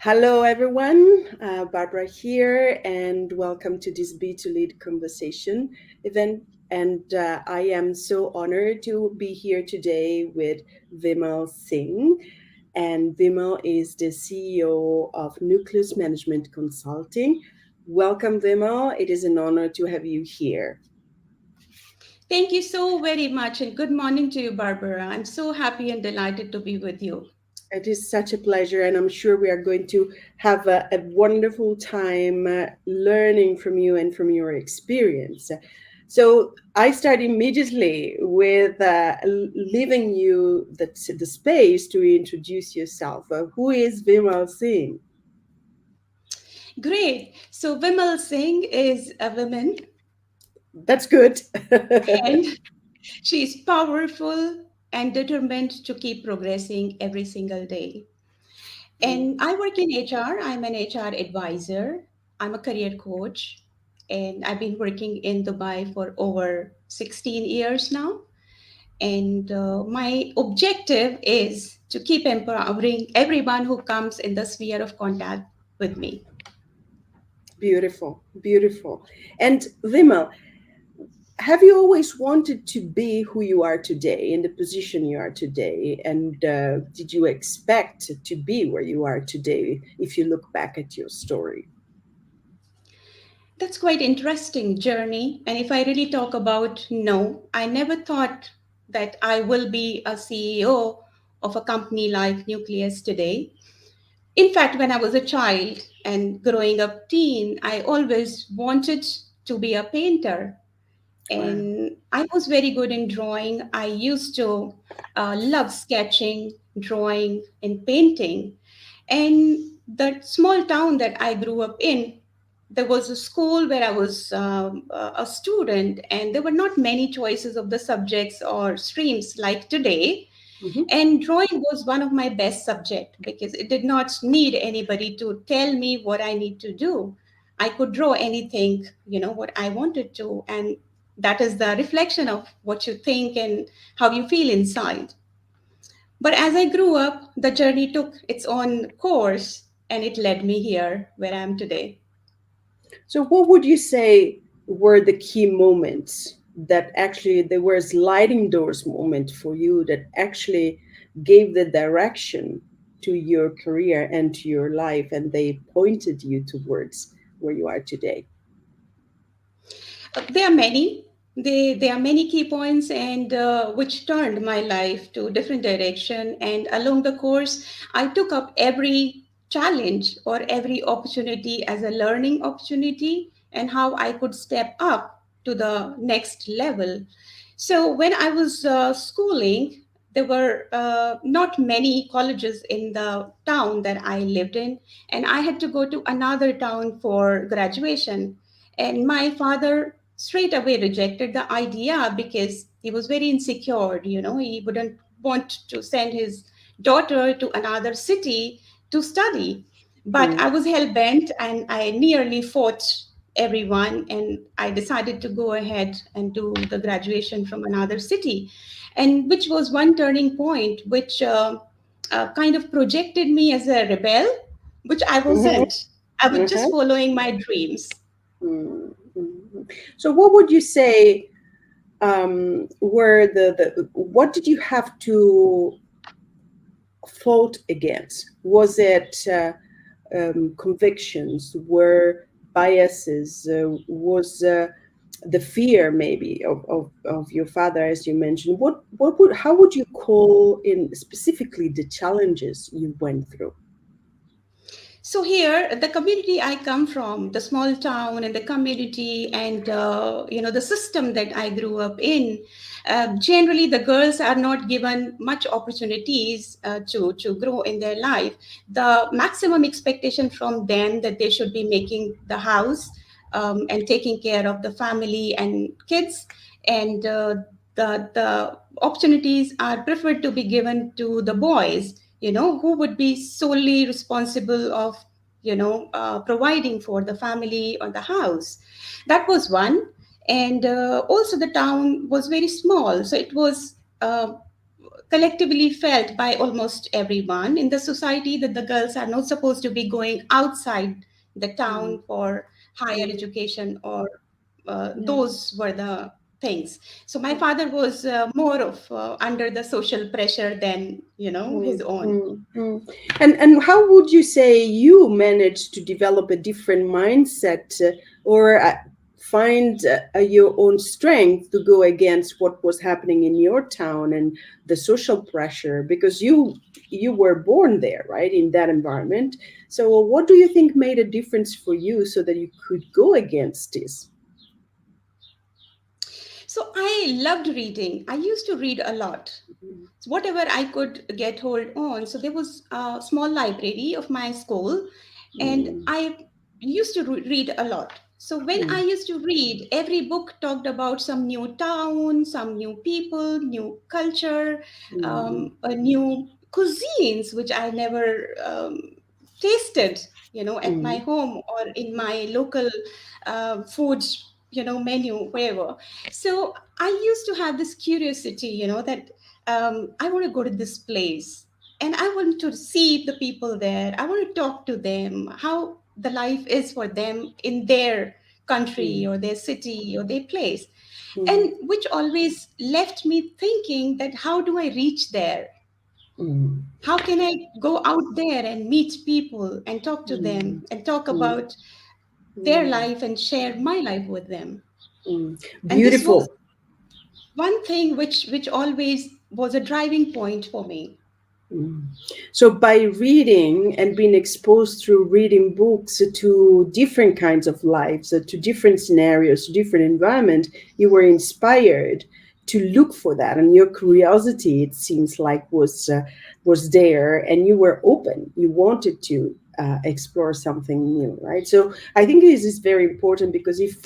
Hello, everyone. Barbara here, and welcome to this Be to Lead conversation event. And I am so honored to be here today with Vimal Singh. And Vimal is the CEO of Nucleous Management Consulting. Welcome, Vimal. It is an honor to have you here. Thank you so very much, and good morning to you, Barbara. I'm so happy and delighted to be with you. It is such a pleasure, and I'm sure we are going to have a wonderful time learning from you and from your experience. So I start immediately with leaving you the space to introduce yourself. Who is Vimal Singh? Great. So, Vimal Singh is a woman, That's good. and she's powerful and determined to keep progressing every single day. And I work in HR. I'm an HR advisor. I'm a career coach, and I've been working in Dubai for over 16 years now. And my objective is to keep empowering everyone who comes in the sphere of contact with me. Beautiful, beautiful. And Vimal, have you always wanted to be who you are today, in the position you are today? And did you expect to be where you are today if you look back at your story? That's quite interesting journey. And if I really talk about no, I never thought that I will be a CEO of a company like Nucleus today. In fact, when I was a child and growing up teen, I always wanted to be a painter. Wow. And I was very good in drawing. I used to love sketching, drawing, and painting. And the small town that I grew up in, there was a school where I was a student, and there were not many choices of the subjects or streams like today. Mhm. And drawing was one of my best subject because it did not need anybody to tell me what I need to do. I could draw anything, what I wanted to. And that is the reflection of what you think and how you feel inside. But as I grew up, the journey took its own course and it led me here where I am today. So, what would you say were the key moments that actually there were sliding doors moment for you that actually gave the direction to your career and to your life, and they pointed you towards where you are today? There are many. There are many key points and which turned my life to different direction. And along the course, I took up every challenge or every opportunity as a learning opportunity and how I could step up to the next level. So when I was schooling, there were not many colleges in the town that I lived in, and I had to go to another town for graduation. And my father straight away rejected the idea because he was very insecure. He wouldn't want to send his daughter to another city to study. But I Mm. was hell bent and I nearly fought everyone, and I decided to go ahead and do the graduation from another city, and which was one turning point which kind of projected me as a rebel, which I Mhm. wasn't. I was just Mhm. following my dreams. Mm, mhm. So, what would you say were the what did you have to fought against? Was it convictions? Were biases? Was the fear maybe of your father, as you mentioned? What would how would you call in specifically the challenges you went through? So here, the community I come from, the small town and the community, and the system that I grew up in, generally the girls are not given much opportunities to grow in their life. The maximum expectation from them that they should be making the house and taking care of the family and kids, and the opportunities are preferred to be given to the boys, who would be solely responsible of providing for the family or the house. That was one. And also the town was very small, so it was collectively felt by almost everyone in the society that the girls are not supposed to be going outside the mm, town for higher mm, education, or yeah. those were the things. So my Mm, father was more of under the social pressure than, his own. mm. And how would you say you managed to develop a different mindset, or find your own strength to go against what was happening in your town and the social pressure? Because you were born there, right, in that environment. So what do you think made a difference for you so that you could go against this? So I loved reading. I used to read a lot. Mm, So whatever I could get hold on. So there was a small library of my school, and mm, I used to read a lot. So when I mm, used to read, every book talked about some new town, some new people, new culture, mm, a new cuisines which I never tasted, at my mm, home or in my local food, menu, wherever. So I used to have this curiosity, that I want to go to this place and I want to see the people there. I want to talk to them, how the life is for them in their country mm, or their city or their place. mm, And which always left me thinking that how do I reach there? mm, How can I go out there and meet people and talk to mm, them and talk mm, about their mm. life and share my life with them? Mm, And this was beautiful. one thing which always was a driving point for me. Mm. So, by reading and being exposed through reading books to different kinds of lives, to different scenarios, to different environment, you were inspired to look for that, and your curiosity, it seems like, was there, and you were open. You wanted to explore something new, right? So, I think this is very important because if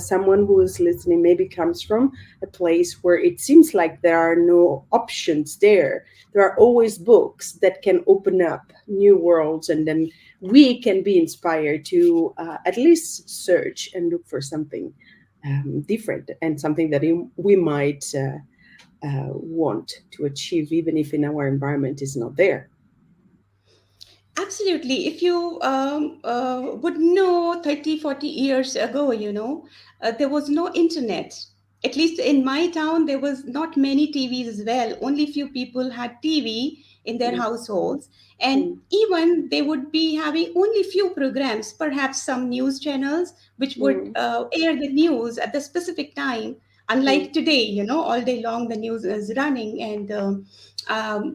someone who is listening maybe comes from a place where it seems like there are no options there are always books that can open up new worlds, and then we can be inspired to at least search and look for something different and something that we might want to achieve, even if in our environment is not there. Absolutely. If you would know 30, 40 years ago, there was no internet. At least in my town, there was not many TVs as well. Only few people had TV in their Mm, households. And mm, even they would be having only few programs, perhaps some news channels, which would mm, air the news at the specific time. mm, Unlike today, all day long the news is running, and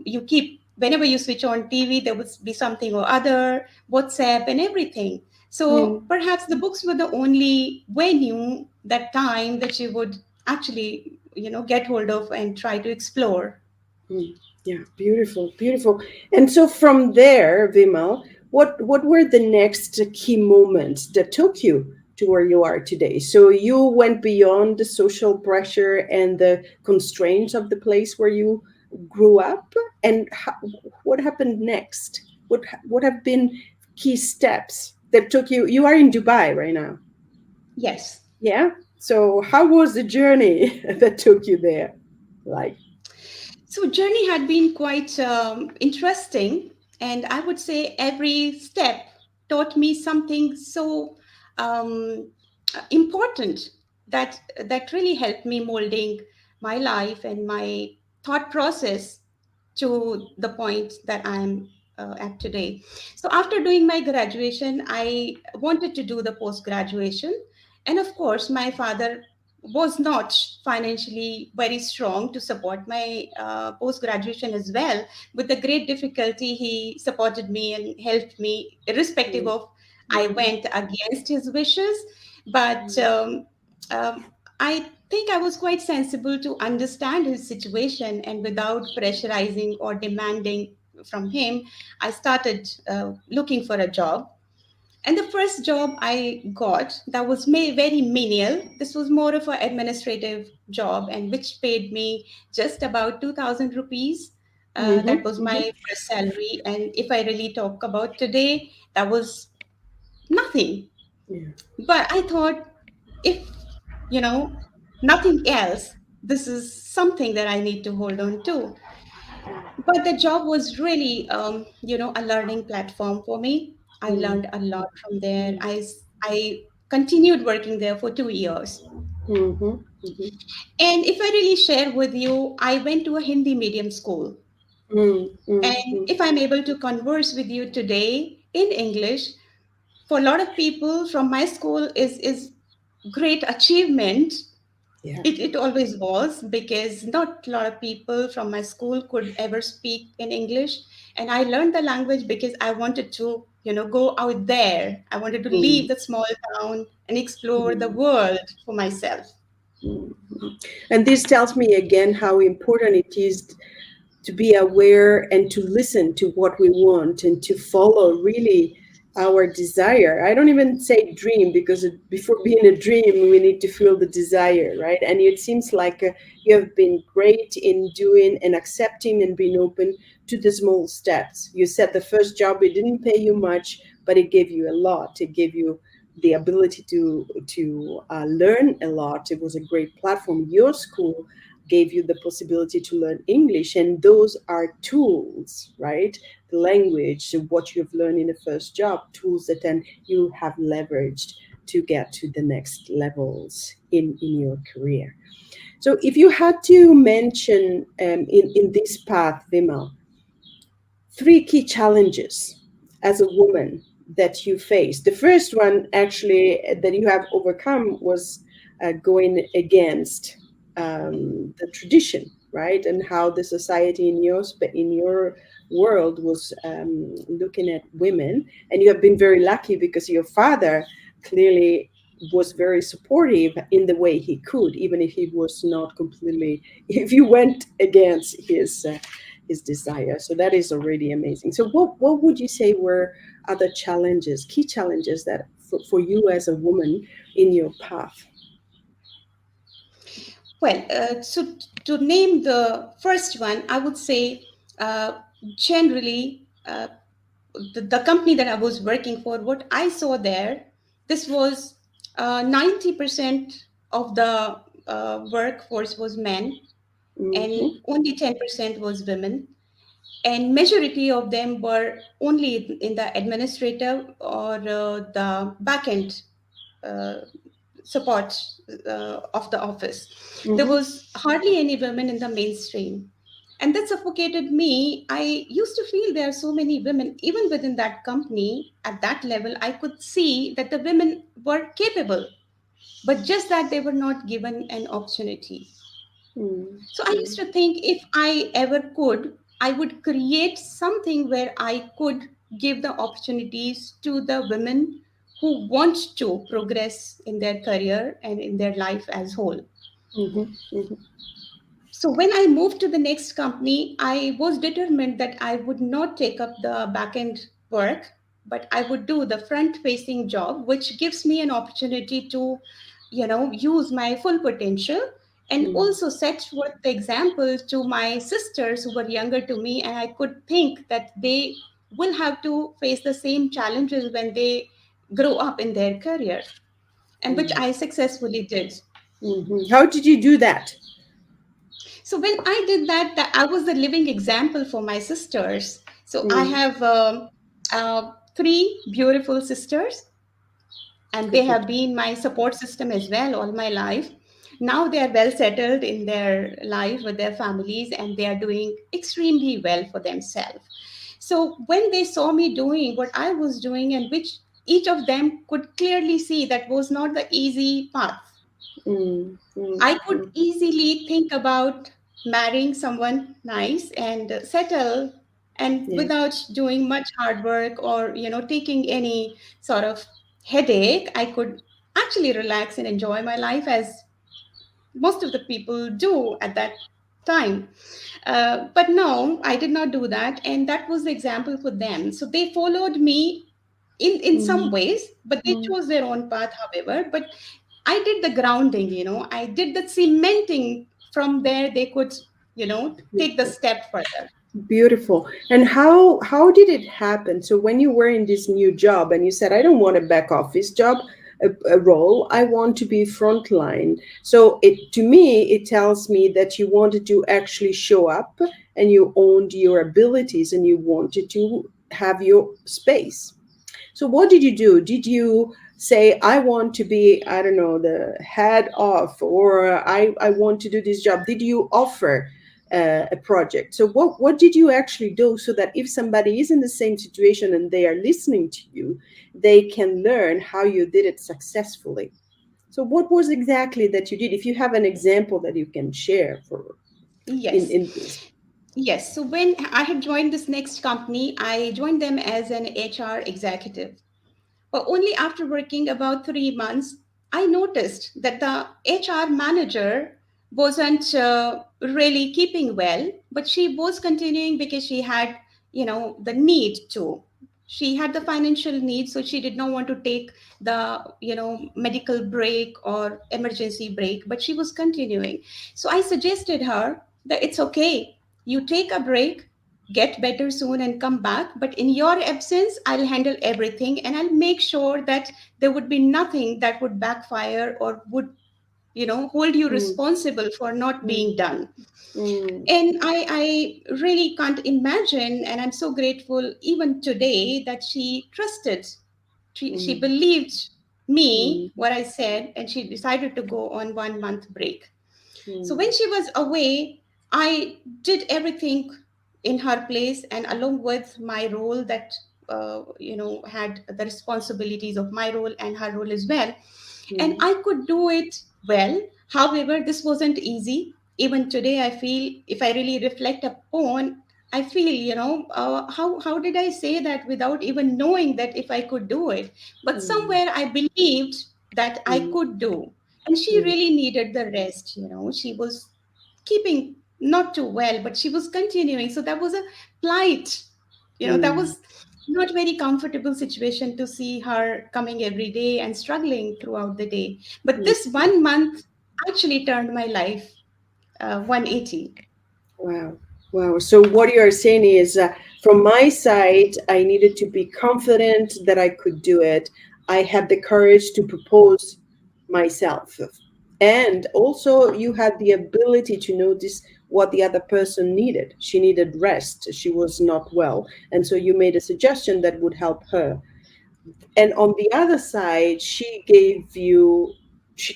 you keep whenever you switch on TV, there would be something or other, WhatsApp and everything. So mm. perhaps the books were the only venue that time that you would actually, get hold of and try to explore. Mm, yeah, beautiful, beautiful. And so from there, Vimal, what were the next key moments that took you to where you are today? So you went beyond the social pressure and the constraints of the place where you grew up, and what happened next? What have been key steps that took you? You are in Dubai right now, Yes. yeah. So how was the journey that took you there? Like, So journey had been quite interesting, and I would say every step taught me something so um, important that really helped me molding my life and my thought process to the point that I'm at today. So after doing my graduation, I wanted to do the post graduation, and of course, my father was not financially very strong to support my post graduation as well. With the great difficulty, he supported me and helped me, irrespective mm, of I mm, went against his wishes. But mm, um, I think I was quite sensible to understand his situation, and without pressurizing or demanding from him, I started looking for a job. And the first job I got, that was very menial. This was more of an administrative job, and which paid me just about 2,000 rupees. That mhm, was mhm. my first salary. And if I really talk about today, that was nothing. Yeah. But I thought, if, you know, nothing else, this is something that I need to hold on to. But the job was really, a learning platform for me. I Mm, learned a lot from there. mm, I continued working there for 2 years. mhm, mhm, And if I really share with you, I went to a Hindi medium school. mm, mm, And mm. if I'm able to converse with you today in English, for a lot of people from my school is great achievement. Yeah. It always was, because not a lot of people from my school could ever speak in English. And I learned the language because I wanted to, go out there. I wanted to leave Mm, the small town and explore the mm, world for myself. mm, mm. And this tells me again how important it is to be aware and to listen to what we want and to follow really our desire. I don't even say dream because before being a dream, we need to feel the desire, right? And it seems like you have been great in doing and accepting and being open to the small steps. You said the first job, it didn't pay you much, but it gave you a lot. It gave you the ability to learn a lot. It was a great platform. Your school gave you the possibility to learn English. And those are tools, right? The language, what you've learned in the first job, tools that then you have leveraged to get to the next levels in your career. So if you had to mention in this path, Vimal, three key challenges as a woman that you faced. The first one, actually, that you have overcome was going against the tradition, right? And how the society in your world was looking at women. And you have been very lucky because your father clearly was very supportive in the way he could, even if he was not completely, if you went against his desire. So that is already amazing. So what would you say were other challenges, key challenges that for you as a woman in your path? Well, so to name the first one, I would say uh, generally the company that I was working for, what I saw there, this was 90% of the workforce was men, and Mm-hmm. only 10% was women. And majority of them were only in the administrative or the back end uh, support of the office. There Mm-hmm. was hardly any women in the mainstream. And that suffocated me. I used to feel there are so many women, even within that company at that level. I could see that the women were capable, but just that they were not given an opportunity. So I Mm-hmm. used to think if I ever could, I would create something where I could give the opportunities to the women who want to progress in their career and in their life as whole. Mm-hmm. Mm-hmm. So when I moved to the next company, I was determined that I would not take up the back end work, but I would do the front facing job, which gives me an opportunity to, use my full potential and also set forth the example to my sisters who were younger to me. And I could think that they will have to face the same challenges when they grow up in their career, and which Mm-hmm. I successfully did. Mm-hmm. How did you do that? So when I did that, I was the living example for my sisters. So I Mm. have three beautiful sisters, and they Good, good. have been my support system as well all my life. Now they are well settled in their life with their families, and they are doing extremely well for themselves. So when they saw me doing what I was doing, and which each of them could clearly see that was not the easy path, Mm, mm, I could mm. easily think about marrying someone nice and settle, and Yeah. without doing much hard work or taking any sort of headache. I could actually relax and enjoy my life as most of the people do at that time. But no, I did not do that, and that was the example for them. So they followed me in some Mm, ways, but they mm. chose their own path, however. But I did the grounding, I did the cementing. From there, they could, take the Beautiful. step further. Beautiful. And how did it happen? So when you were in this new job and you said, I don't want a back office job, a role, I want to be frontline. So it to me, it tells me that you wanted to actually show up and you owned your abilities and you wanted to have your space. So what did you do? Did you say, I want to be, I don't know, the head of, or I want to do this job? Did you offer a project? So what did you actually do so that if somebody is in the same situation and they are listening to you, they can learn how you did it successfully? So what was exactly that you did? If you have an example that you can share for Yes. in this. Yes. So when I had joined this next company, I joined them as an HR executive. But only after working about 3 months, I noticed that the HR manager wasn't really keeping well, but she was continuing because she had, the need to. She had the financial need, so she did not want to take the, medical break or emergency break, but she was continuing. So I suggested her that it's okay. You take a break, get better soon and come back, but in your absence I'll handle everything and I'll make sure that there would be nothing that would backfire or would hold you Mm, responsible for not being mm, done. mm, And I really can't imagine, and I'm so grateful even today that she trusted, she mm, believed me mm, what I said, and she decided to go on 1 month break. So when mm, she was away, I did everything in her place and along with my role that had the responsibilities of my role and her role as well, and mm, I could do it well. However, this wasn't easy. Even today, I feel, if I really reflect upon, I feel, how did I say that without even knowing that if I could do it? But mm, somewhere I believed that I mm, could do. And she mm, really needed the rest. She was keeping not too well, but she was continuing. So that was a plight. That mm. was not very comfortable situation to see her coming every day and struggling throughout the day. But Mm. this 1 month actually turned my life 180. Wow. Wow. So what you're saying is, from my side, I needed to be confident that I could do it. I had the courage to propose myself. And also, you had the ability to notice what the other person needed. She needed rest. She was not well. And so you made a suggestion that would help her. And on the other side, she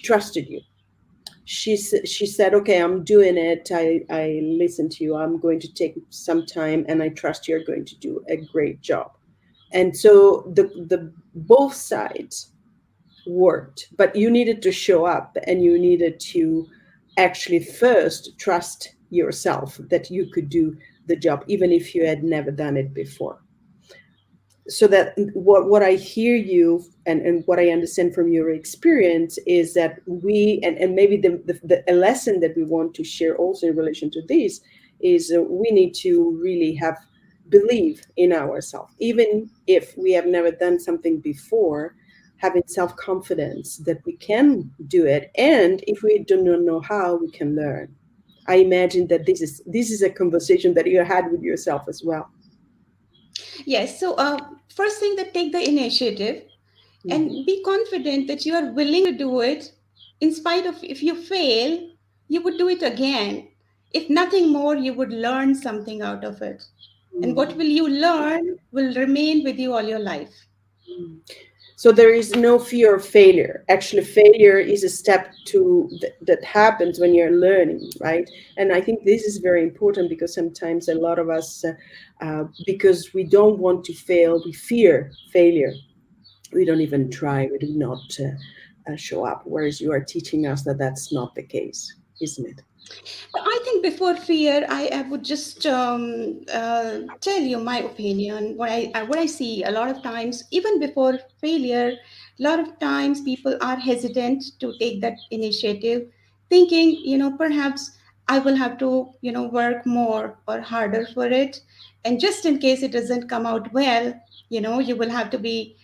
trusted you. She said, okay, I'm doing it. I listen to you. I'm going to take some time and I trust you're going to do a great job. And so the both sides worked, but you needed to show up and you needed to actually first trust yourself that you could do the job even if you had never done it before. So that what I hear you and what I understand from your experience is that and maybe the lesson that we want to share also in relation to this is, we need to really have believe in ourselves even if we have never done something before, having self-confidence that we can do it, and if we do not know how, we can learn. I imagine that this is a conversation that you had with yourself as well. Yes. So first thing, that take the initiative Mhm. and be confident that you are willing to do it. In spite of, if you fail, you would do it again. If nothing more, you would learn something out of it. And what Mm. will you learn will remain with you all your life. Mm. So there is no fear of failure. Actually, failure is a step that happens when you're learning, right? And I think this is very important because sometimes a lot of us, because we don't want to fail, we fear failure. We don't even try. We do not show up. Whereas you are teaching us that that's not the case, isn't it? I think before fear, I would just tell you my opinion. What I see a lot of times, even before failure, a lot of times people are hesitant to take that initiative, thinking, perhaps I will have to, work more or harder for it, and just in case it doesn't come out well, you will have to be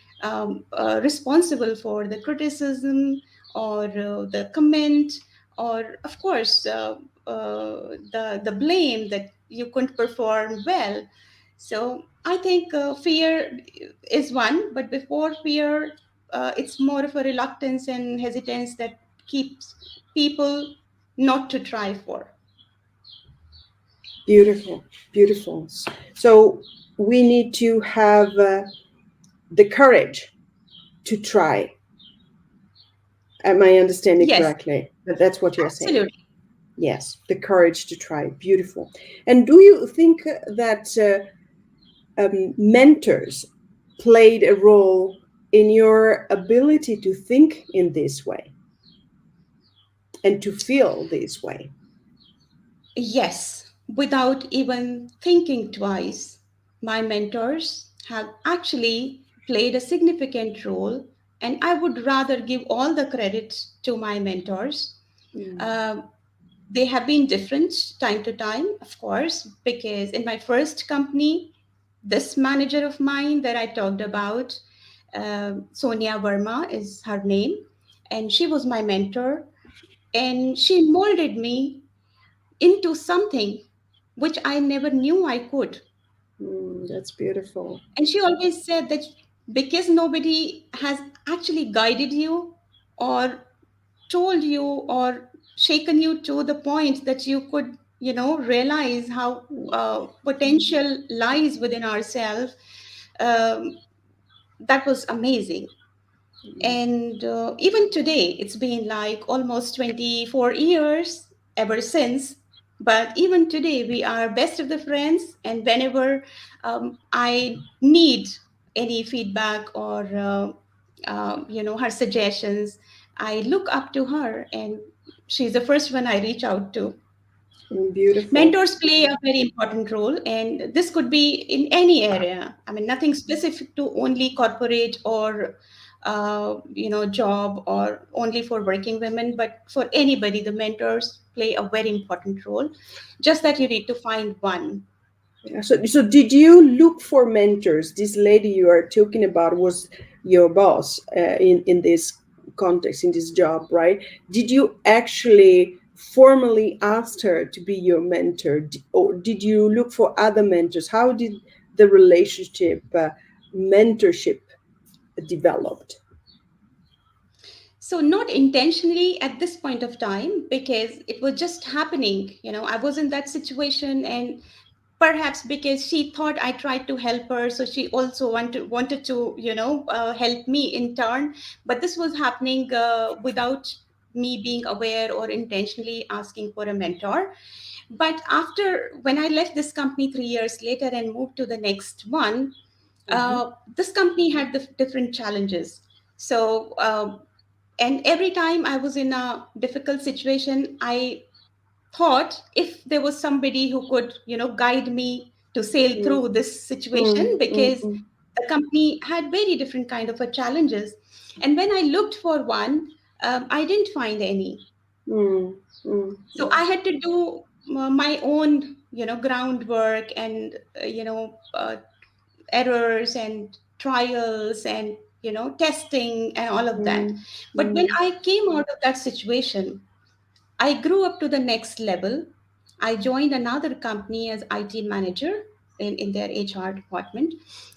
responsible for the criticism or the comment, or of course the blame that you couldn't perform well. So I think fear is one, but before fear, it's more of a reluctance and hesitance that keeps people not to try for. Beautiful, beautiful. So we need to have the courage to try. Am I understanding Yes, correctly? But that's what you're saying. absolutely. Yes, the courage to try. Beautiful. And do you think that mentors played a role in your ability to think in this way and to feel this way? Yes, without even thinking twice, my mentors have actually played a significant role, and I would rather give all the credit to my mentors. Mm, Um, they have been different time to time, of course, because in my first company, this manager of mine that I talked about, Sonia Verma is her name, and she was my mentor, and she molded me into something which I never knew I could. that's beautiful. And she always said that because nobody has actually guided you or told you or shaken you to the point that you could, realize how potential lies within ourselves, um, that was amazing. And even today, it's been like almost 24 years ever since. But even today, we are best of the friends. And whenever I need any feedback or, her suggestions, I look up to her, and she's the first one I reach out to. Beautiful. Mentors play a very important role, and this could be in any area. I mean, nothing specific to only corporate or job or only for working women, but for anybody, the mentors play a very important role. Just that you need to find one. Yeah, so did you look for mentors? This lady you are talking about was your boss in this context, in this job, right? Did you actually formally ask her to be your mentor, or did you look for other mentors? How did the relationship, mentorship, developed? So not intentionally at this point of time, because it was just happening. I was in that situation, and perhaps because she thought I tried to help her, so she also wanted to help me in turn. But this was happening without me being aware or intentionally asking for a mentor. But after, when I left this company 3 years later and moved to the next one, Hmm. this company had the different challenges. So and every time I was in a difficult situation, I thought if there was somebody who could guide me to sail Mm, through this situation, mm, mm, because mm, the company had very different kind of a challenges. And when I looked for one, I didn't find any. mm, mm, So I had to do my own groundwork and errors and trials and testing and all of that. mm, But when mm, I came out of that situation, I grew up to the next level. I joined another company as IT manager in their HR department.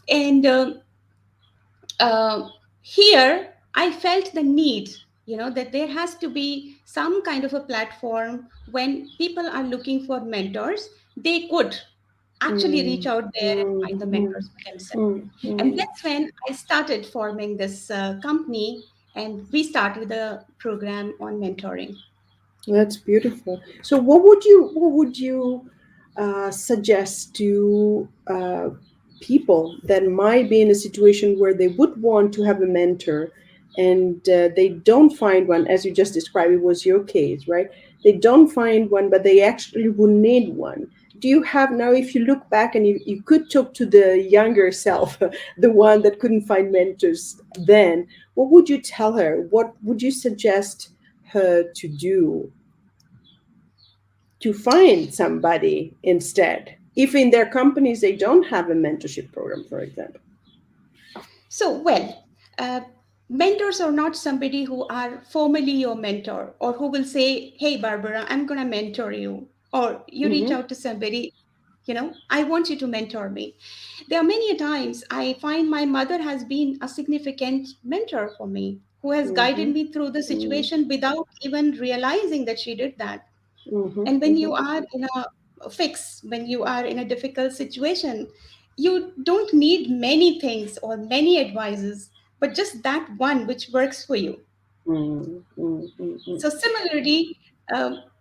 And uh, here I felt the need, that there has to be some kind of a platform when people are looking for mentors, they could actually reach mm, out there and mm, find the mm, mentors for themselves. mm, And mm. that's when I started forming this company, and we started the program on mentoring. That's beautiful. So, what would you suggest to people that might be in a situation where they would want to have a mentor and they don't find one, as you just described, it was your case, right? They don't find one, but they actually would need one. Do you have now, if you look back and you could talk to the younger self, the one that couldn't find mentors then, what would you tell her? What would you suggest her to do to find somebody instead if in their companies they don't have a mentorship program, for example? So, well, uh, mentors are not somebody who are formally your mentor or who will say, "Hey, Barbara, I'm going to mentor you." Or you reach Mm-hmm. out to somebody, "I want you to mentor me." There are many times I find my mother has been a significant mentor for me, who has guided Mm-hmm. me through the Mm-hmm. situation without even realizing that she did that. Mm-hmm. And when Mm-hmm. you are in a fix when you are in a difficult situation. You don't need many things or many advices, but just that one which works for you. Mm, mm, mm, mm. So similarly,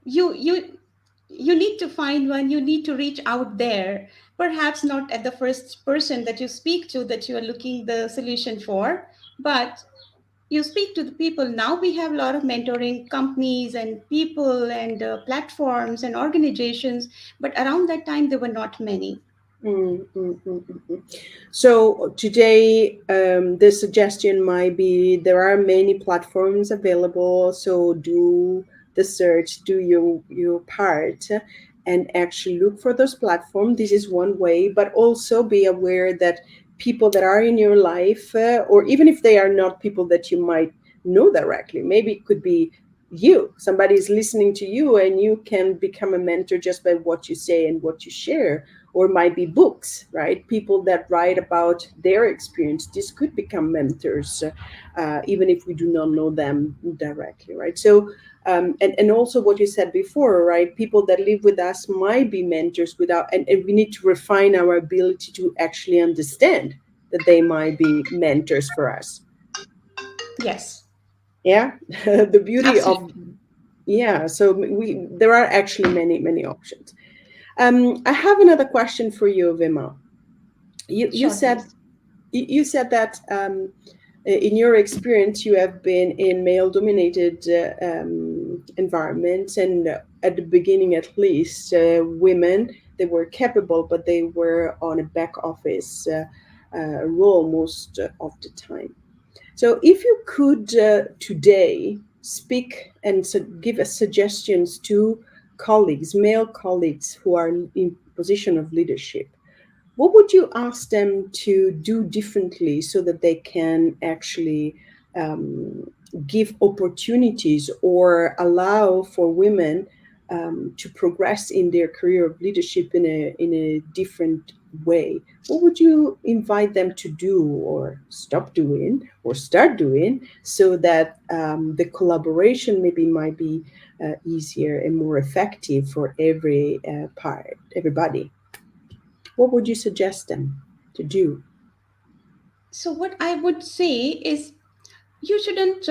you need to find one. You need to reach out there. Perhaps not at the first person that you speak to that you are looking the solution for, but you speak to the people. Now we have a lot of mentoring companies and people and platforms and organizations, but around that time there were not many. Mm, mm, mm, mm, mm. So today, the suggestion might be there are many platforms available. So do the search, do your part, and actually look for those platforms. This is one way, but also be aware that people that are in your life, or even if they are not people that you might know directly, maybe it could be you. Somebody is listening to you, and you can become a mentor just by what you say and what you share, or might be books, right? People that write about their experience. This could become mentors, even if we do not know them directly, right? So, and also what you said before, right? People that live with us might be mentors without, and we need to refine our ability to actually understand that they might be mentors for us. Yes, Yeah, the beauty of, absolutely. yeah. So we there are actually many options. I have another question for you, Vima. You Sure, said please. you said that in your experience you have been in male dominated environments, and at the beginning at least, women, they were capable, but they were on a back office role most of the time. So if you could today speak and give us suggestions to colleagues, male colleagues who are in position of leadership, what would you ask them to do differently so that they can actually um, give opportunities or allow for women to progress in their career of leadership in a different way? What would you invite them to do or stop doing or start doing so that the collaboration maybe might be easier and more effective for everybody? What would you suggest them to do? So what I would say is you shouldn't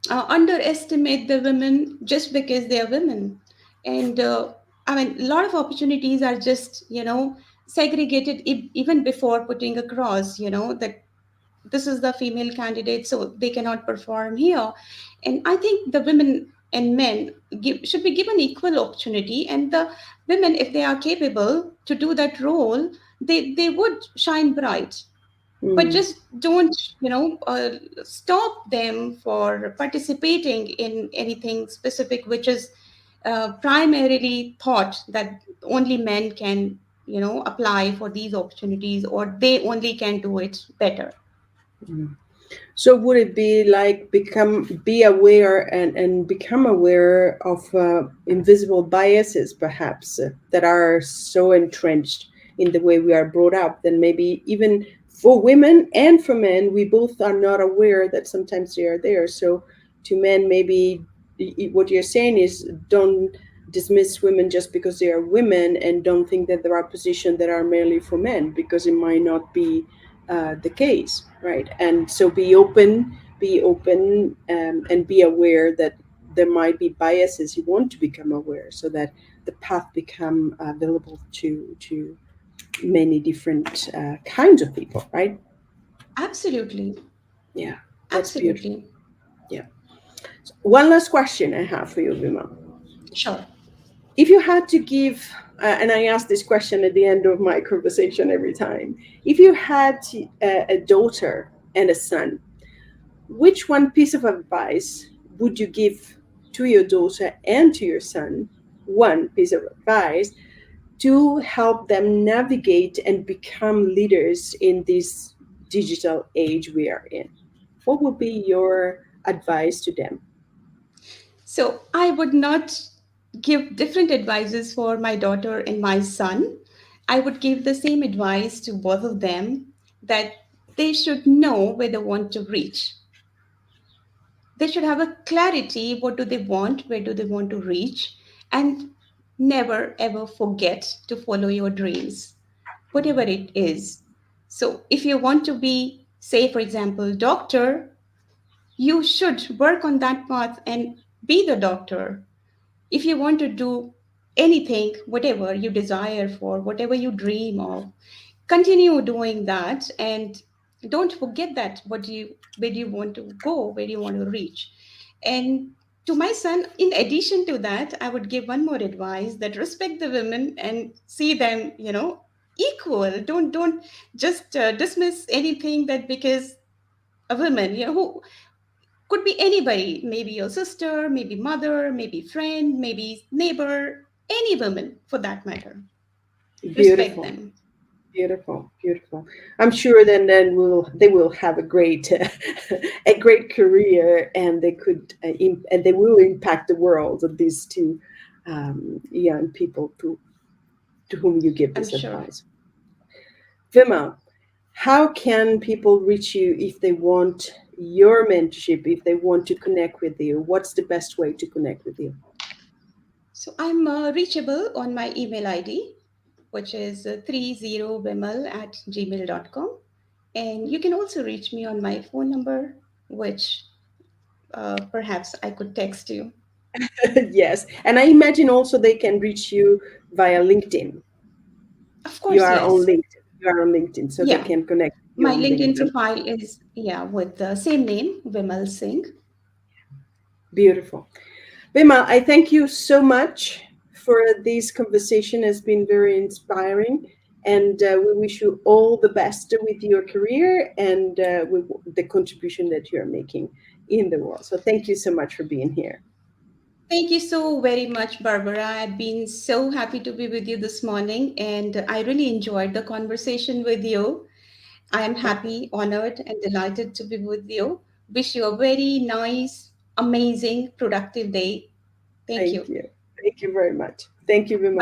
underestimate the women just because they are women. And I mean, a lot of opportunities are just, segregated even before putting across, that this is the female candidate, so they cannot perform here. And I think the women and men should be given equal opportunity. And the women, if they are capable to do that role, they would shine bright. But Mm, just don't stop them for participating in anything specific which is primarily thought that only men can apply for these opportunities, or they only can do it better. mm. So would it be like be aware and become aware of invisible biases, perhaps, that are so entrenched in the way we are brought up? Then maybe even for women and for men, we both are not aware that sometimes they are there. So to men, maybe what you're saying is don't dismiss women just because they are women, and don't think that there are positions that are merely for men, because it might not be the case, right? And so be open, and be aware that there might be biases. You want to become aware so that the path become available to many different kinds of people, right? Absolutely. Yeah, that's beautiful. Absolutely. Yeah. So one last question I have for you, Vima. Sure. If you had to give, and I ask this question at the end of my conversation every time, if you had a daughter and a son, which one piece of advice would you give to your daughter and to your son? One piece of advice to help them navigate and become leaders in this digital age we are in. What would be your advice to them? So I would not give different advices for my daughter and my son. I would give the same advice to both of them, that they should know where they want to reach. They should have a clarity, what do they want, where do they want to reach, and never ever forget to follow your dreams, whatever it is. So if you want to be, say, for example, doctor, you should work on that path and be the doctor. If you want to do anything, whatever you desire for, whatever you dream of, continue doing that, and don't forget that what you where do you want to go, where do you want to reach. And to my son, in addition to that, I would give one more advice, that respect the women and see them, equal. Don't just dismiss anything that because a woman, who could be anybody, maybe your sister, maybe mother, maybe friend, maybe neighbor, any woman for that matter. Respect Beautiful. them. Beautiful, beautiful. I'm sure then they will have a great a great career, and they could and they will impact the world. These two young people to whom you give I'm this sure. advice. Vimal, how can people reach you if they want your mentorship, if they want to connect with you? What's the best way to connect with you? So I'm reachable on my email ID, which is 30vimal at gmail.com. And you can also reach me on my phone number, which perhaps I could text you. Yes, and I imagine also they can reach you via LinkedIn. Of You course, are on yes. LinkedIn. You are on LinkedIn, so they Yeah. can connect with you My on LinkedIn LinkedIn. profile is, yeah, with the same name, Vimal Singh. Beautiful. Bima, I thank you so much for this conversation. Has been very inspiring, and we wish you all the best with your career and with the contribution that you are making in the world. So thank you so much for being here. Thank you so very much, Barbara. I've been so happy to be with you this morning, and I really enjoyed the conversation with you. I am happy, honored, and delighted to be with you. Wish you a very nice, amazing, productive day. Thank you. Thank you. Thank you very much. Thank you, Bima.